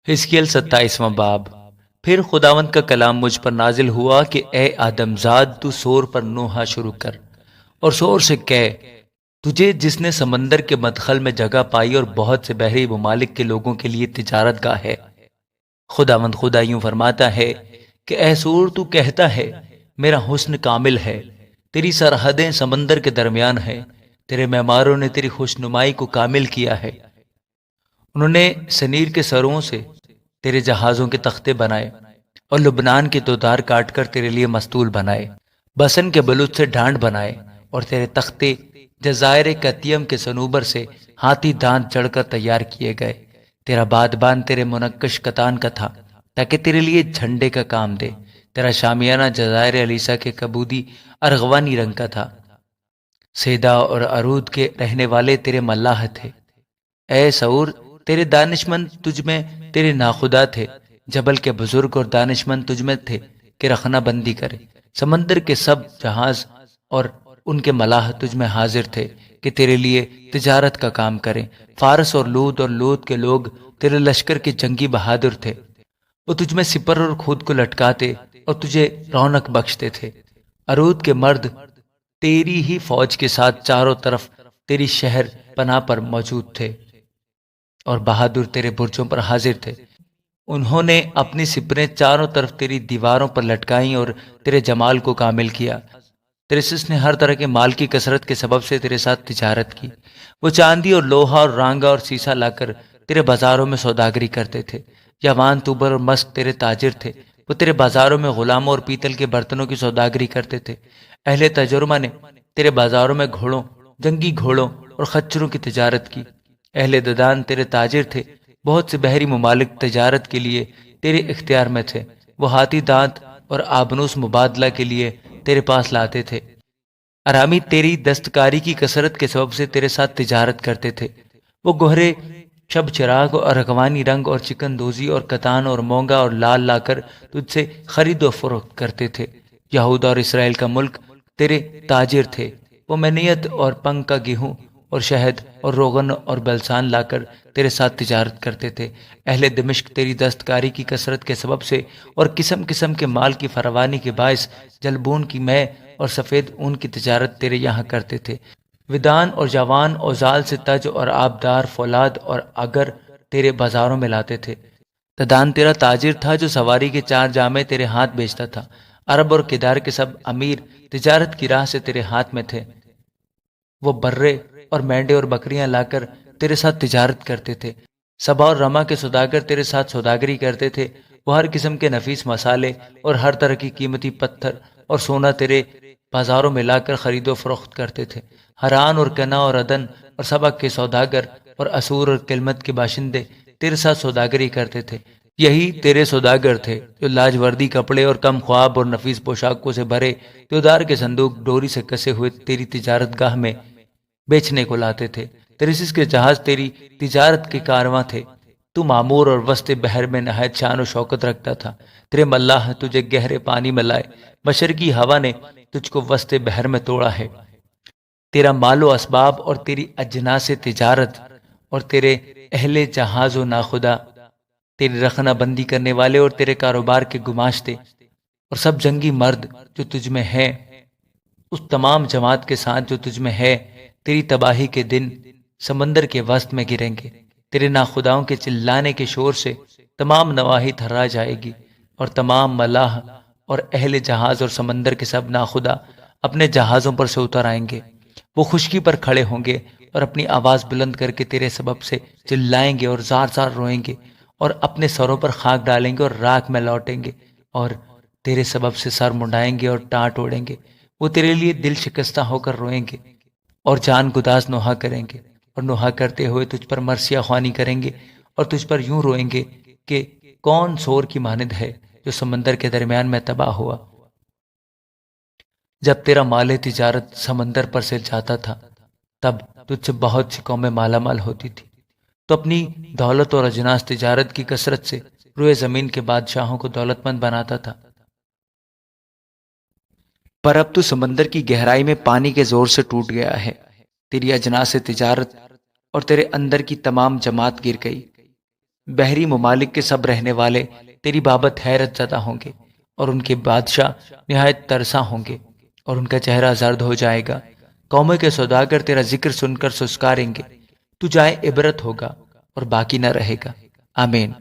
حزقیل 27واں باب۔ پھر خداوند کا کلام مجھ پر نازل ہوا کہ اے آدم زاد، تو سور پر نوحہ شروع کر اور سور سے کہہ، تجھے جس نے سمندر کے مدخل میں جگہ پائی اور بہت سے بحری ممالک کے لوگوں کے لیے تجارت گاہ ہے۔ خداوند خدا یوں فرماتا ہے کہ اے سور، تو کہتا ہے میرا حسن کامل ہے، تیری سرحدیں سمندر کے درمیان ہیں، تیرے معماروں نے تیری خوشنمائی کو کامل کیا ہے۔ انہوں نے سنیر کے سروں سے تیرے جہازوں کے تختے بنائے اور لبنان کے دودار کاٹ کر تیرے لیے مستول بنائے، بسن کے بلوت سے ڈانڈ بنائے اور تیرے تختے جزائر کتیم کے صنوبر سے ہاتھی دانت جڑ کر تیار کیے گئے۔ تیرا بادبان تیرے منقش کتان کا تھا تاکہ تیرے لیے جھنڈے کا کام دے۔ تیرا شامیانہ جزائر علیسا کے کبودی ارغوانی رنگ کا تھا۔ سیدا اور عرود کے رہنے والے تیرے ملاح تھے۔ اے سعور، تیرے دانشمند تجھ میں تیرے ناخدا تھے، جبل کے بزرگ اور دانشمند تجھ میں تھے کہ رخنہ بندی کرے۔ سمندر کے سب جہاز اور ان کے ملاح تجھ میں حاضر تھے کہ تیرے لیے تجارت کا کام کریں۔ فارس اور لوت کے لوگ تیرے لشکر کے جنگی بہادر تھے، وہ تجھ میں سپر اور خود کو لٹکاتے اور تجھے رونق بخشتے تھے۔ عرود کے مرد تیری ہی فوج کے ساتھ چاروں طرف تیری شہر پناہ پر موجود تھے اور بہادر تیرے برجوں پر حاضر تھے۔ انہوں نے اپنی سپریں چاروں طرف تیری دیواروں پر لٹکائیں اور تیرے جمال کو کامل کیا۔ تیرے سس نے ہر طرح کے مال کی کثرت کے سبب سے تیرے ساتھ تجارت کی۔ وہ چاندی اور لوہا اور رانگا اور سیسا لا کر تیرے بازاروں میں سوداگری کرتے تھے۔ یوان، توبر اور مسک تیرے تاجر تھے، وہ تیرے بازاروں میں غلاموں اور پیتل کے برتنوں کی سوداگری کرتے تھے۔ اہل تجربہ نے تیرے بازاروں میں گھوڑوں، جنگی گھوڑوں اور خچروں کی تجارت کی۔ اہل ددان تیرے تاجر تھے، بہت سے بحری ممالک تجارت کے لیے تیرے اختیار میں تھے، وہ ہاتھی دانت اور آبنوس مبادلہ کے لیے تیرے پاس لاتے تھے۔ ارامی تیری دستکاری کی کثرت کے سبب سے تیرے ساتھ تجارت کرتے تھے، وہ گہرے شب چراغ اور ارغوانی رنگ اور چکن دوزی اور کتان اور مونگا اور لال لا کر تجھ سے خرید و فروخت کرتے تھے۔ یہودا اور اسرائیل کا ملک تیرے تاجر تھے، وہ منیت اور پنگ کا گیہوں اور شہد اور روغن اور بلسان لا کر تیرے ساتھ تجارت کرتے تھے۔ اہل دمشق تیری دستکاری کی کثرت کے سبب سے اور قسم قسم کے مال کی فراوانی کے باعث جلبون کی مے اور سفید اون کی تجارت تیرے یہاں کرتے تھے۔ ودان اور جوان اوزال سے تج اور آبدار فولاد اور اگر تیرے بازاروں میں لاتے تھے۔ تدان تیرا تاجر تھا جو سواری کے 4 جامے تیرے ہاتھ بیچتا تھا۔ عرب اور کدار کے سب امیر تجارت کی راہ سے تیرے ہاتھ میں تھے، وہ برے اور مینڈے اور بکریاں لا کر تیرے ساتھ تجارت کرتے تھے۔ سبا اور رما کے سوداگر تیرے ساتھ سوداگری کرتے تھے، وہ ہر قسم کے نفیس مسالے اور ہر طرح کی قیمتی پتھر اور سونا تیرے بازاروں میں لا کر خرید و فروخت کرتے تھے۔ حران اور کنا اور عدن اور سبا کے سوداگر اور اسور اور کلمت کے باشندے تیرے ساتھ سوداگری کرتے تھے۔ یہی تیرے سوداگر تھے جو لاجوردی کپڑے اور کم خواب اور نفیس پوشاکوں سے بھرے دیودار کے صندوق ڈوری سے کسے ہوئے تیری تجارت گاہ میں بیچنے کو لاتے تھے۔ ترسیس کے جہاز تیری تجارت کے کارواں تھے، تو معمور اور وسط بحر میں نہایت شان و شوکت رکھتا تھا۔ تیرے ملاح تجھے گہرے پانی میں لائے، مشرقی ہوا نے تجھ کو وسط بحر میں توڑا ہے۔ تیرا مال و اسباب اور تیری اجناس تجارت اور تیرے اہل جہاز و ناخدا، تیری رخنہ بندی کرنے والے اور تیرے کاروبار کے گماشتے اور سب جنگی مرد جو تجھ میں ہیں، اس تمام جماعت کے ساتھ جو تجھ میں ہے، تیری تباہی کے دن سمندر کے وسط میں گریں گے۔ تیرے ناخداؤں کے چلانے کے شور سے تمام نواحی تھرا جائے گی، اور تمام ملاح اور اہل جہاز اور سمندر کے سب ناخدا اپنے جہازوں پر سے اتر آئیں گے۔ وہ خشکی پر کھڑے ہوں گے اور اپنی آواز بلند کر کے تیرے سبب سے چلائیں گے اور زار زار روئیں گے، اور اپنے سروں پر خاک ڈالیں گے اور راکھ میں لوٹیں گے، اور تیرے سبب سے سر منڈائیں گے اور ٹانٹ اوڑیں گے۔ وہ تیرے لیے دل شکستہ ہو کر روئیں گے اور جان گداز نوحہ کریں گے، اور نوحہ کرتے ہوئے تجھ پر مرثیہ خوانی کریں گے، اور تجھ پر یوں روئیں گے کہ کون سور کی مانند ہے جو سمندر کے درمیان میں تباہ ہوا۔ جب تیرا مال تجارت سمندر پر سے جاتا تھا، تب تجھ سے بہت سی قومیں مالا مال ہوتی تھی، تو اپنی دولت اور اجناس تجارت کی کثرت سے روئے زمین کے بادشاہوں کو دولت مند بناتا تھا۔ پر اب تو سمندر کی گہرائی میں پانی کے زور سے ٹوٹ گیا ہے، تیری اجناس تجارت اور تیرے اندر کی تمام جماعت گر گئی۔ بحری ممالک کے سب رہنے والے تیری بابت حیرت زدہ ہوں گے، اور ان کے بادشاہ نہایت ترساں ہوں گے، اور ان کا چہرہ زرد ہو جائے گا۔ قوموں کے سوداگر تیرا ذکر سن کر سسکاریں گے، تو جائے عبرت ہوگا اور باقی نہ رہے گا۔ آمین۔